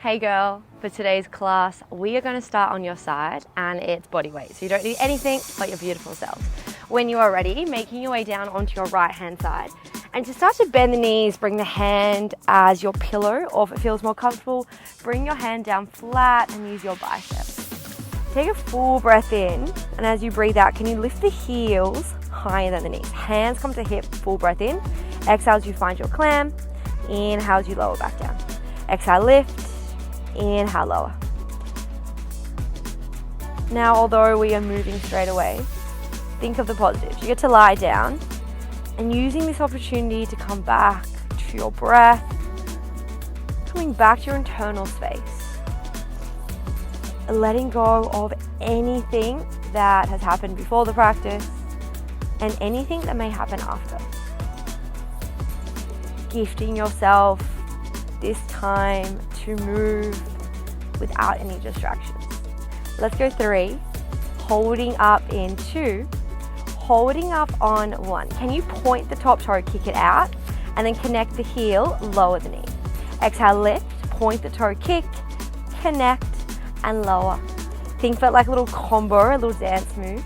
Hey girl, for today's class, we are going to start on your side and it's body weight. So you don't need anything but your beautiful self. When you are ready, making your way down onto your right hand side. And to start to bend the knees, bring the hand as your pillow, or if it feels more comfortable, bring your hand down flat and use your biceps. Take a full breath in, and as you breathe out, can you lift the heels higher than the knees? Hands come to hip, full breath in. Exhale as you find your clam. Inhale as you lower back down. Exhale, lift. Inhale, lower. Now, although we are moving straight away, think of the positives. You get to lie down and using this opportunity to come back to your breath, coming back to your internal space, letting go of anything that has happened before the practice and anything that may happen after. Gifting yourself this time to move without any distractions. Let's go 3, holding up in 2, holding up on 1. Can you point the top toe, kick it out, and then connect the heel, lower the knee. Exhale, lift, point the toe, kick, connect, and lower. Think of it like a little combo, a little dance move.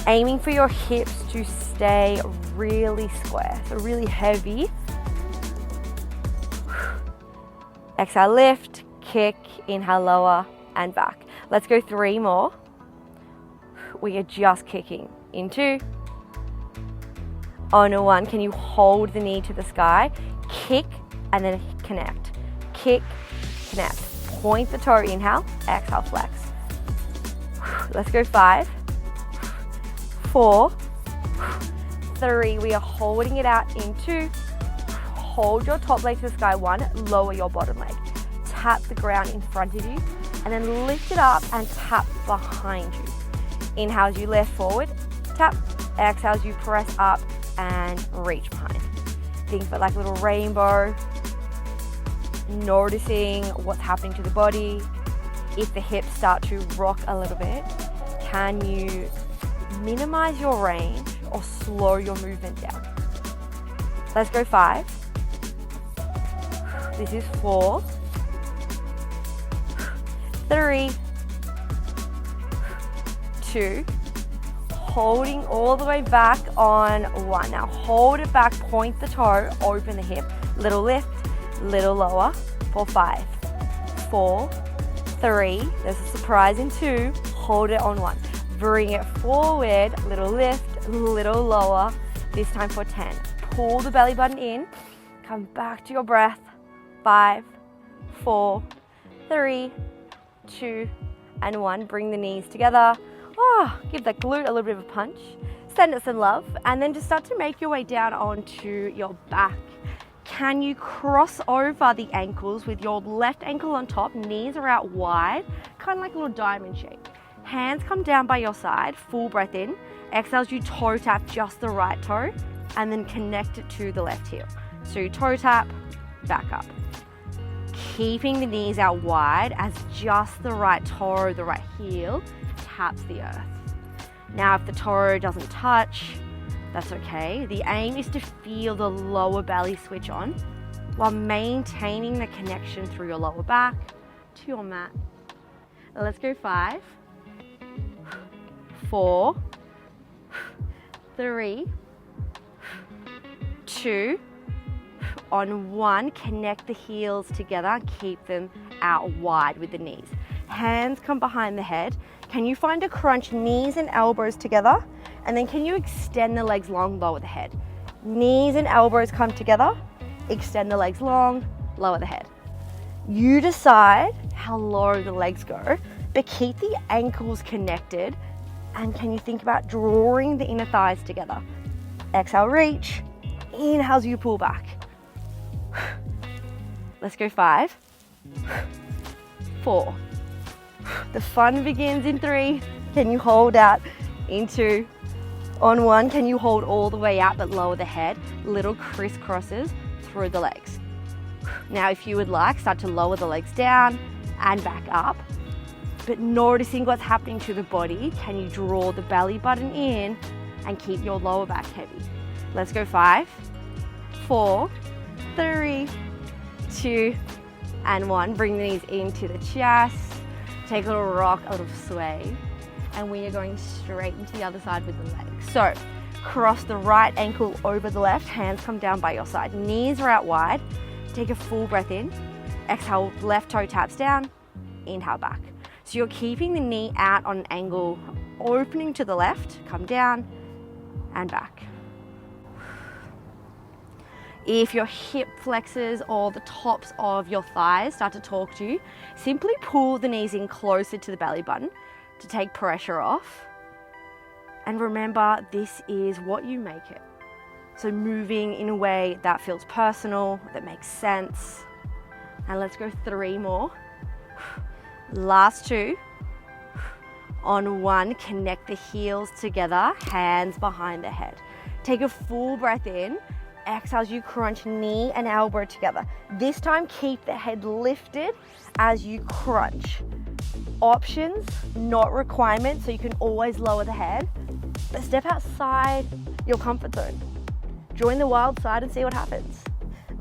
Aiming for your hips to stay really square, so really heavy. Exhale, lift, kick, inhale, lower, and back. Let's go 3 more. We are just kicking in 2. On a 1, can you hold the knee to the sky? Kick, and then connect. Kick, connect. Point the toe, inhale, exhale, flex. Let's go 5, 4, 3. We are holding it out in 2. Hold your top leg to the sky, 1, lower your bottom leg. Tap the ground in front of you, and then lift it up and tap behind you. Inhale as you lift forward, tap. Exhale as you press up and reach behind. Think of it like a little rainbow, noticing what's happening to the body. If the hips start to rock a little bit, can you minimize your range or slow your movement down? Let's go 5. This is 4, 3, 2, holding all the way back on 1. Now hold it back, point the toe, open the hip, little lift, little lower for 5, 4, 3, there's a surprise in 2, hold it on 1. Bring it forward, little lift, little lower, this time for 10. Pull the belly button in, come back to your breath. 5, 4, 3, 2, and 1. Bring the knees together. Give that glute a little bit of a punch. Send it some love. And then just start to make your way down onto your back. Can you cross over the ankles with your left ankle on top? Knees are out wide, kind of like a little diamond shape. Hands come down by your side. Full breath in. Exhale as you toe tap just the right toe. And then connect it to the left heel. So you toe tap, back up. Keeping the knees out wide as just the right toe, the right heel taps the earth. Now if the toe doesn't touch, that's okay. The aim is to feel the lower belly switch on while maintaining the connection through your lower back to your mat. Let's go 5, 4, 3, 2, on 1, connect the heels together and keep them out wide with the knees. Hands come behind the head. Can you find a crunch, knees and elbows together? And then can you extend the legs long, lower the head? Knees and elbows come together, extend the legs long, lower the head. You decide how low the legs go, but keep the ankles connected. And can you think about drawing the inner thighs together? Exhale, reach. Inhale as you pull back. Let's go 5, 4. The fun begins in 3. Can you hold out in 2? On 1, can you hold all the way out but lower the head? Little crisscrosses through the legs. Now if you would like, start to lower the legs down and back up. But noticing what's happening to the body, can you draw the belly button in and keep your lower back heavy? Let's go 5, 4, 3, 2, and 1. Bring the knees into the chest. Take a little rock, a little sway. And we are going straight into the other side with the legs. So cross the right ankle over the left, hands come down by your side. Knees are out wide. Take a full breath in. Exhale, left toe taps down, inhale back. So you're keeping the knee out on an angle, opening to the left, come down and back. If your hip flexors or the tops of your thighs start to talk to you, simply pull the knees in closer to the belly button to take pressure off. And remember, this is what you make it. So moving in a way that feels personal, that makes sense. And let's go 3 more. Last 2. On 1, connect the heels together, hands behind the head. Take a full breath in. Exhale as you crunch knee and elbow together. This time, keep the head lifted as you crunch. Options, not requirements, so you can always lower the head. But step outside your comfort zone. Join the wild side and see what happens.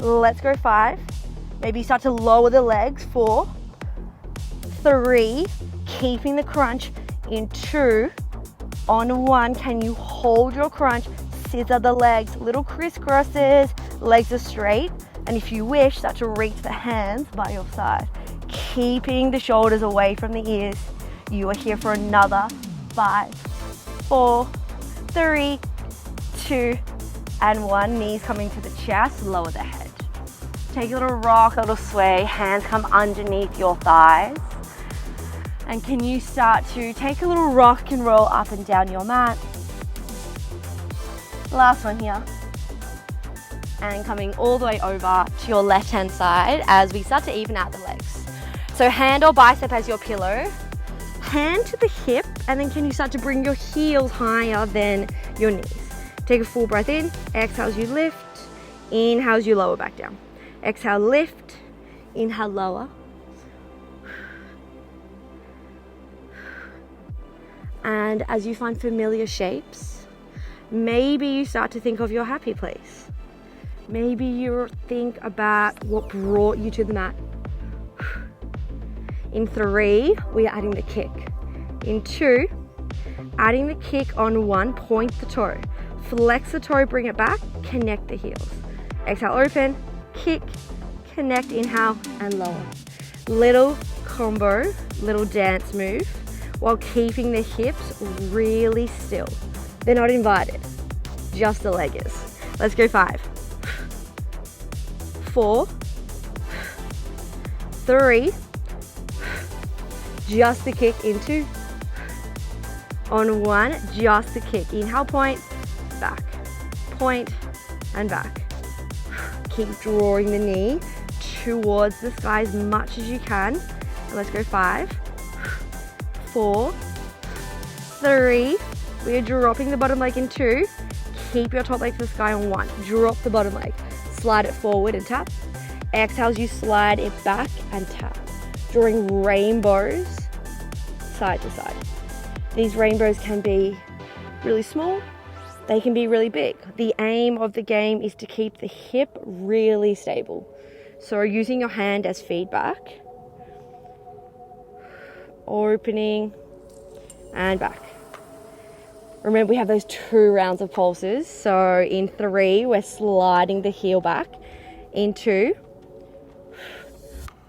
Let's go 5. Maybe you start to lower the legs. 4, 3, keeping the crunch in 2. On 1, can you hold your crunch? Scissor the legs, little crisscrosses, legs are straight. And if you wish, start to reach the hands by your side. Keeping the shoulders away from the ears. You are here for another 5, 4, 3, 2, and 1. Knees coming to the chest, lower the head. Take a little rock, a little sway, hands come underneath your thighs. And can you start to take a little rock and roll up and down your mat? Last one here. And coming all the way over to your left-hand side as we start to even out the legs. So hand or bicep as your pillow, hand to the hip, and then can you start to bring your heels higher than your knees. Take a full breath in, exhale as you lift, inhale as you lower back down. Exhale, lift, inhale, lower. And as you find familiar shapes, maybe you start to think of your happy place. Maybe you think about what brought you to the mat. In 3, we are adding the kick. In 2, adding the kick. On 1, point the toe. Flex the toe, bring it back, connect the heels. Exhale, open, kick, connect, inhale, and lower. Little combo, little dance move, while keeping the hips really still. They're not invited, just the leg is. Let's go 5, 4, 3, just the kick into. On 1, just the kick. Inhale, point, and back. Keep drawing the knee towards the sky as much as you can. And let's go 5, 4, 3. We are dropping the bottom leg in 2. Keep your top leg to the sky on 1. Drop the bottom leg. Slide it forward and tap. Exhale as you slide it back and tap. Drawing rainbows side to side. These rainbows can be really small. They can be really big. The aim of the game is to keep the hip really stable. So using your hand as feedback. Opening and back. Remember, we have those 2 rounds of pulses. So in 3, we're sliding the heel back. In 2,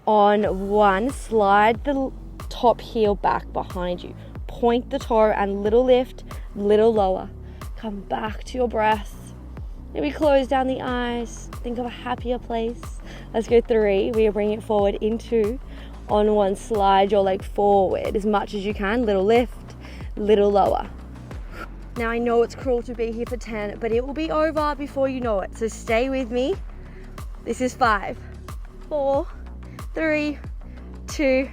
on 1, slide the top heel back behind you. Point the toe and little lift, little lower. Come back to your breath. Maybe close down the eyes. Think of a happier place. Let's go 3. We are bringing it forward in 2. On 1, slide your leg forward as much as you can. Little lift, little lower. Now I know it's cruel to be here for 10, but it will be over before you know it. So stay with me. This is 5, 4, 3, 2,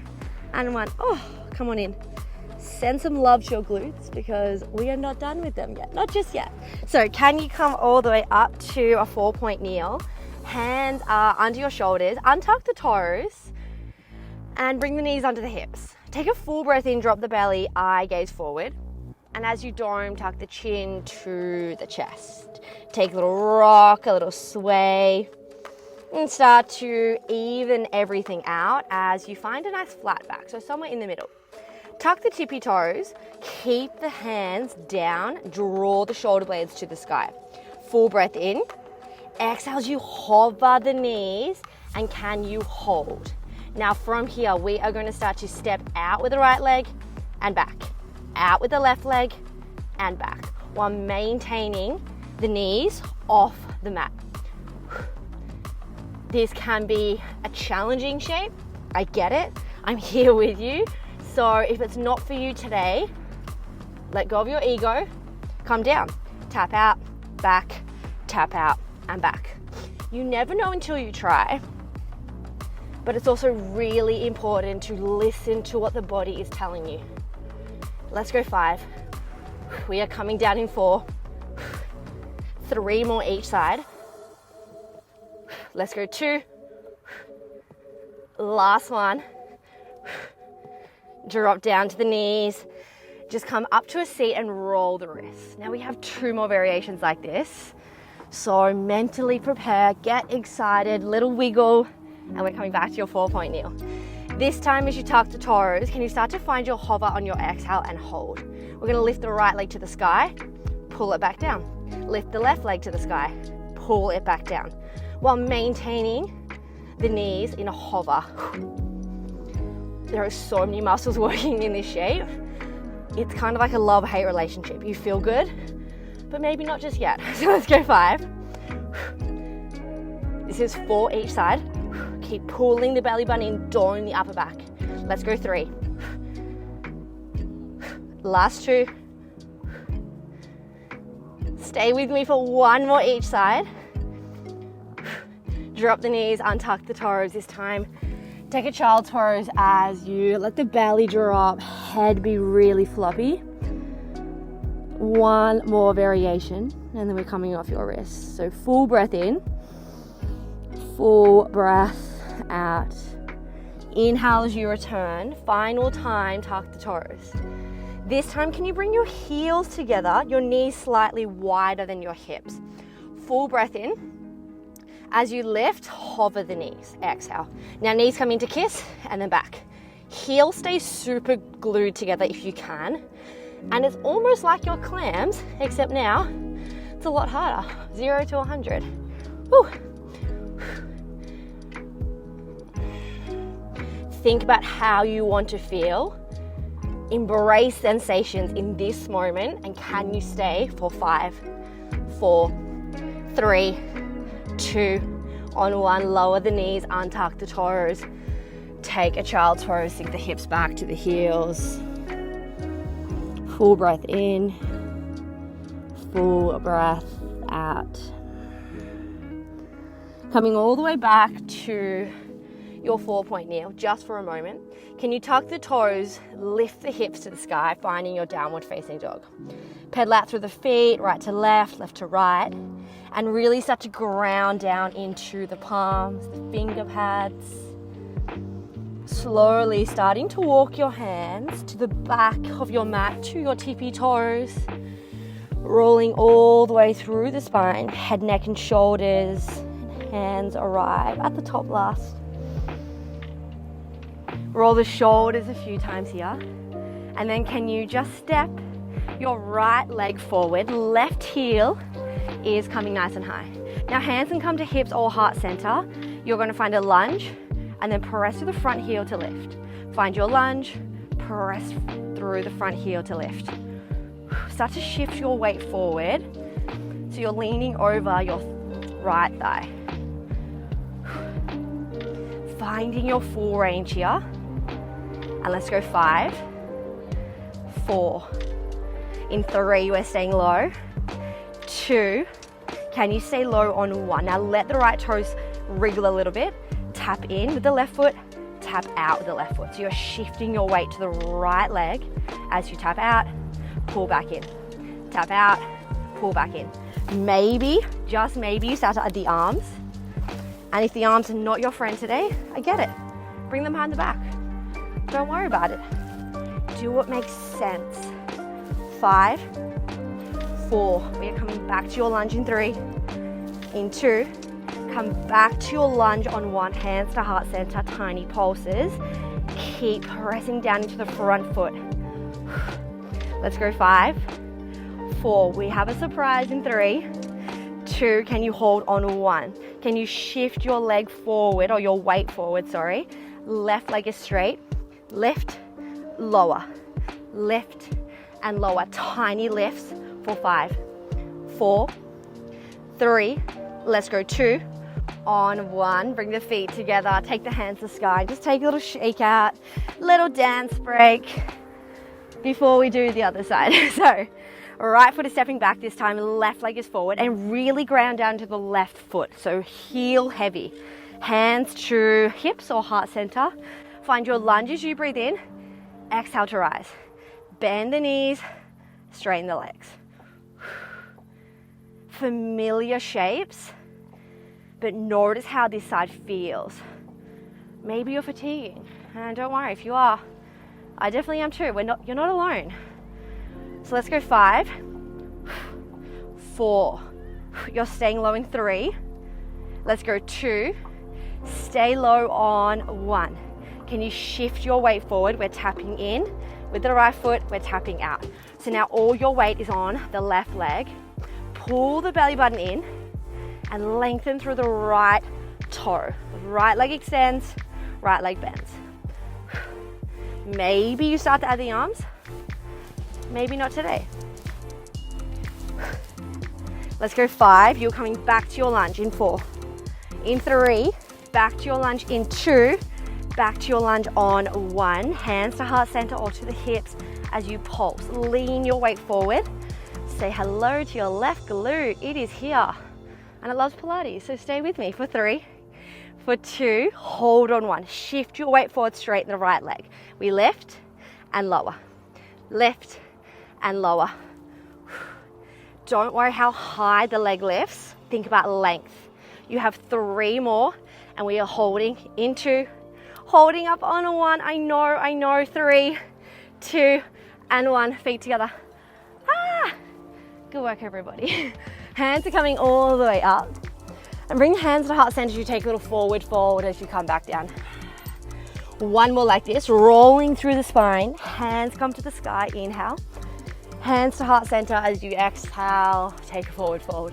and 1. Oh, come on in. Send some love to your glutes because we are not done with them yet. Not just yet. So can you come all the way up to a 4-point kneel? Hands are under your shoulders. Untuck the toes and bring the knees under the hips. Take a full breath in, drop the belly, eye gaze forward. And as you dome, tuck the chin to the chest. Take a little rock, a little sway. And start to even everything out as you find a nice flat back, so somewhere in the middle. Tuck the tippy toes, keep the hands down, draw the shoulder blades to the sky. Full breath in. Exhale as you hover the knees, and can you hold? Now from here, we are going to start to step out with the right leg and back, out with the left leg and back, while maintaining the knees off the mat. This can be a challenging shape. I get it. I'm here with you. So if it's not for you today, let go of your ego, come down, tap out, back, tap out, and back. You never know until you try, but it's also really important to listen to what the body is telling you. Let's go 5. We are coming down in 4. 3 more each side. Let's go 2. Last one. Drop down to the knees. Just come up to a seat and roll the wrists. Now we have 2 more variations like this. So mentally prepare, get excited, little wiggle, and we're coming back to your 4-point kneel. This time as you tuck the toes, can you start to find your hover on your exhale and hold? We're gonna lift the right leg to the sky, pull it back down. Lift the left leg to the sky, pull it back down, while maintaining the knees in a hover. There are so many muscles working in this shape. It's kind of like a love-hate relationship. You feel good, but maybe not just yet. So let's go 5. This is 4 each side. Keep pulling the belly button in, drawing the upper back. Let's go 3. Last 2. Stay with me for 1 more each side. Drop the knees, untuck the toes. This time, take a child's pose as you let the belly drop, head be really floppy. 1 more variation, and then we're coming off your wrists. So full breath in, full breath out. Inhale as you return. Final time, tuck the toes. This time, can you bring your heels together, your knees slightly wider than your hips? Full breath in. As you lift, hover the knees. Exhale. Now knees come into kiss and then back. Heel stays super glued together if you can. And it's almost like your clams, except now it's a lot harder. 0 to 100. Whew. Think about how you want to feel. Embrace sensations in this moment, and can you stay for 5, 4, 3, 2, on 1, lower the knees, untuck the toes, take a child's pose, sink the hips back to the heels, full breath in, full breath out. Coming all the way back to your 4-point kneel, just for a moment. Can you tuck the toes, lift the hips to the sky, finding your downward facing dog. Pedal out through the feet, right to left to right, and really start to ground down into the palms, the finger pads. Slowly starting to walk your hands to the back of your mat, to your tippy toes, rolling all the way through the spine, head, neck, and shoulders, and hands arrive at the top last. Roll the shoulders a few times here, and then can you just step your right leg forward, left heel is coming nice and high. Now hands can come to hips or heart center. You're going to find a lunge and then press to the front heel to lift. Find your lunge, press through the front heel to lift. Start to shift your weight forward so you're leaning over your right thigh. Finding your full range here. And let's go 5, 4. In 3, we're staying low. 2, can you stay low on 1? Now let the right toes wriggle a little bit. Tap in with the left foot, tap out with the left foot. So you're shifting your weight to the right leg as you tap out, pull back in. Tap out, pull back in. Maybe, just maybe, you start to add the arms. And if the arms are not your friend today, I get it. Bring them behind the back. Don't worry about it. Do what makes sense. 5, 4. We are coming back to your lunge in 3, in 2. Come back to your lunge on one, hands to heart center, tiny pulses. Keep pressing down into the front foot. Let's go 5, 4. We have a surprise in 3, 2. Can you hold on 1? Can you shift your leg forward, or your weight forward, sorry. Left leg is straight. Lift, lower, lift, and lower. Tiny lifts for 5, 4, 3. Let's go 2. On 1, bring the feet together, take the hands to the sky, just take a little shake out, little dance break before we do the other side. So right foot is stepping back this time, left leg is forward, and really ground down to the left foot. So heel heavy, hands to hips or heart center. Find your lunge as you breathe in, exhale to rise. Bend the knees, straighten the legs. Familiar shapes, but notice how this side feels. Maybe you're fatiguing, and don't worry if you are. I definitely am too. You're not alone. So let's go 5, 4. You're staying low in 3. Let's go 2. Stay low on 1. Can you shift your weight forward? We're tapping in with the right foot. We're tapping out. So now all your weight is on the left leg. Pull the belly button in and lengthen through the right toe. Right leg extends, right leg bends. Maybe you start to add the arms, maybe not today. Let's go 5. You're coming back to your lunge in 4. In 3, back to your lunge in 2, back to your lunge on 1. Hands to heart center or to the hips as you pulse. Lean your weight forward. Say hello to your left glute. It is here. And it loves Pilates, so stay with me for 3, for 2, hold on 1. Shift your weight forward, straighten the right leg. We lift and lower, lift and lower. Don't worry how high the leg lifts, think about length. You have 3 more, and we are holding in 2, holding up on a 1. I know, 3, 2, and 1, feet together. Good work, everybody. Hands are coming all the way up. And bring the hands to heart center as you take a little forward as you come back down. 1 more like this, rolling through the spine. Hands come to the sky, inhale. Hands to heart center as you exhale, take a forward.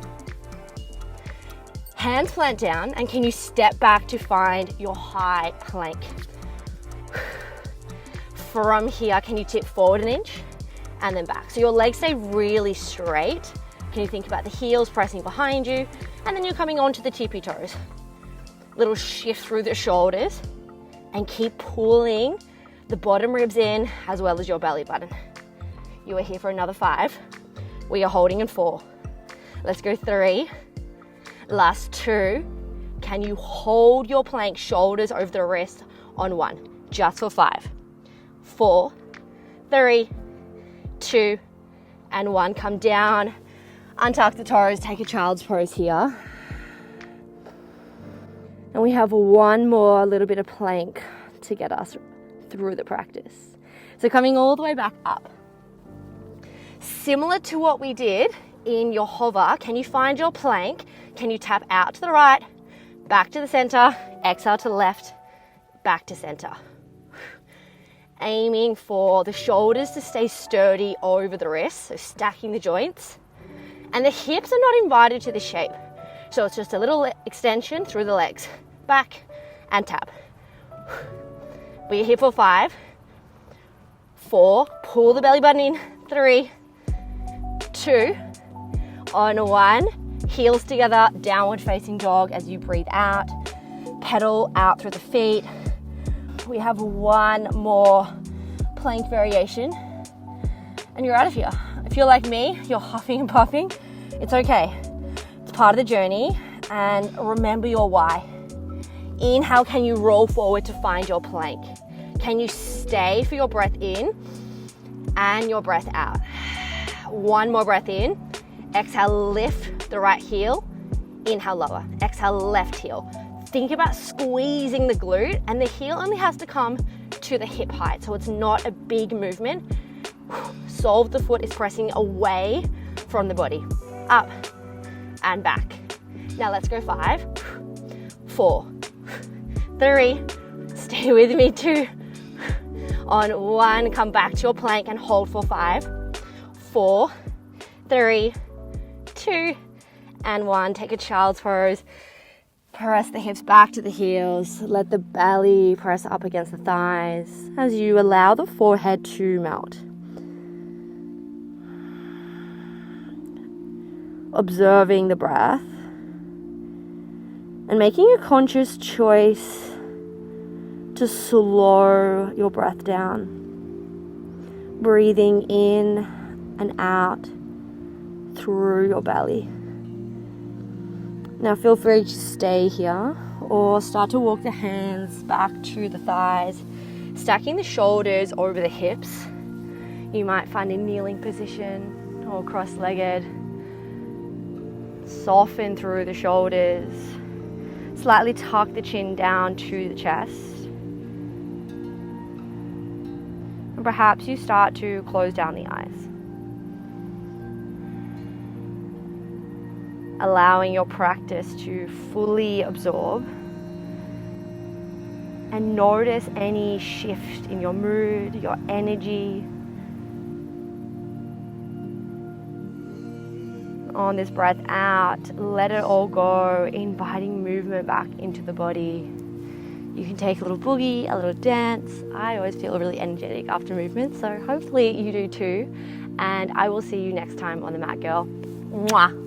Hands plant down, and can you step back to find your high plank? From here, can you tip forward an inch and then back? So your legs stay really straight. Can you think about the heels pressing behind you, and then you're coming onto the tippy toes. Little shift through the shoulders, and keep pulling the bottom ribs in as well as your belly button. You are here for another 5. We are holding in 4. Let's go 3. Last 2. Can you hold your plank, shoulders over the wrist on 1, just for 5, 4, 3, 2, and 1. Come down, untuck the toes, take a child's pose here. And we have 1 more little bit of plank to get us through the practice. So coming all the way back up. Similar to what we did in your hover, can you find your plank? Can you tap out to the right, back to the center, exhale to the left, back to center. Aiming for the shoulders to stay sturdy over the wrists, so stacking the joints. And the hips are not invited to the shape. So it's just a little extension through the legs. Back and tap. We're here for 5, 4, pull the belly button in, 3, 2, on 1, heels together, downward facing dog as you breathe out. Pedal out through the feet. We have 1 more plank variation, and you're out of here. If you're like me, you're huffing and puffing, it's okay. It's part of the journey, and remember your why. Inhale, can you roll forward to find your plank? Can you stay for your breath in and your breath out? 1 more breath in. Exhale, lift the right heel. Inhale, lower. Exhale, left heel. Think about squeezing the glute, and the heel only has to come to the hip height, so it's not a big movement. Sole of the foot is pressing away from the body. Up and back. Now let's go 5, 4, 3, stay with me, 2, on 1, come back to your plank and hold for 5, 4, 3, 2, and 1. Take a child's pose. Press the hips back to the heels. Let the belly press up against the thighs as you allow the forehead to melt. Observing the breath and making a conscious choice to slow your breath down. Breathing in and out through your belly. Now feel free to stay here or start to walk the hands back to the thighs, stacking the shoulders over the hips. You might find a kneeling position or cross-legged. Soften through the shoulders. Slightly tuck the chin down to the chest. And perhaps you start to close down the eyes. Allowing your practice to fully absorb and notice any shift in your mood, your energy. On this breath out, let it all go, inviting movement back into the body. You can take a little boogie, a little dance. I always feel really energetic after movement, so hopefully you do too. And I will see you next time on the mat, girl. Mwah.